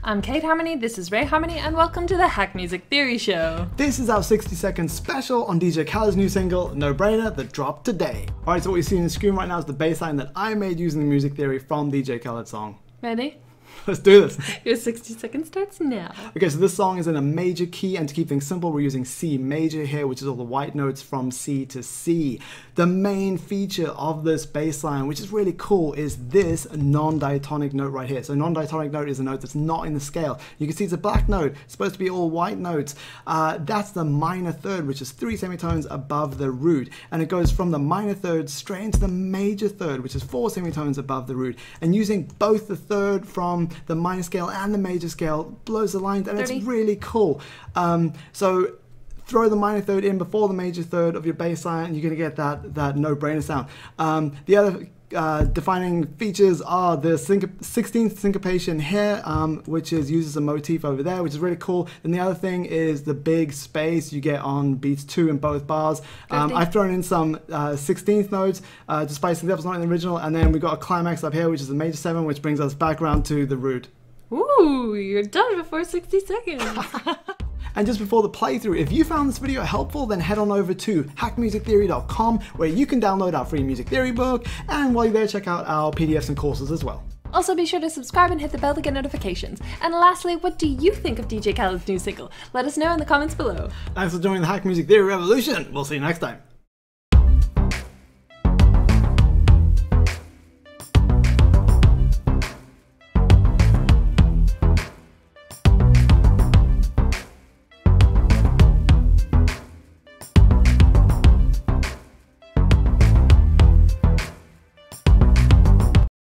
I'm Kate Harmony, this is Ray Harmony, and welcome to the Hack Music Theory Show. This is our 60-second special on DJ Khaled's new single, No Brainer, that dropped today. Alright, so what you see on the screen right now is the bass line that I made using the music theory from DJ Khaled's song. Ready? Let's do this. Your 60 seconds starts now. Okay, so this song is in a major key, and to keep things simple, we're using C major here, which is all the white notes from C to C. The main feature of this bass line, which is really cool, is this non-diatonic note right here. So non-diatonic note is a note that's not in the scale. You can see it's a black note, it's supposed to be all white notes. That's the minor third, which is 3 semitones above the root. And it goes from the minor third straight into the major third, which is 4 semitones above the root. And using both the third from the minor scale and the major scale blows the lines, and 30. It's really cool. So throw the minor third in before the major third of your bass line, and you're going to get that no-brainer sound. The other defining features are the 16th syncopation here, which is used as a motif over there, which is really cool. And the other thing is the big space you get on beats 2 in both bars. I've thrown in some 16th notes to spice things up. It's not in the original. And then we've got a climax up here, which is a major 7, which brings us back around to the root. Ooh, you're done before 60 seconds. And just before the playthrough, if you found this video helpful, then head on over to hackmusictheory.com, where you can download our free music theory book, and while you're there, check out our PDFs and courses as well. Also, be sure to subscribe and hit the bell to get notifications. And lastly, what do you think of DJ Khaled's new single? Let us know in the comments below. Thanks for joining the Hack Music Theory Revolution. We'll see you next time.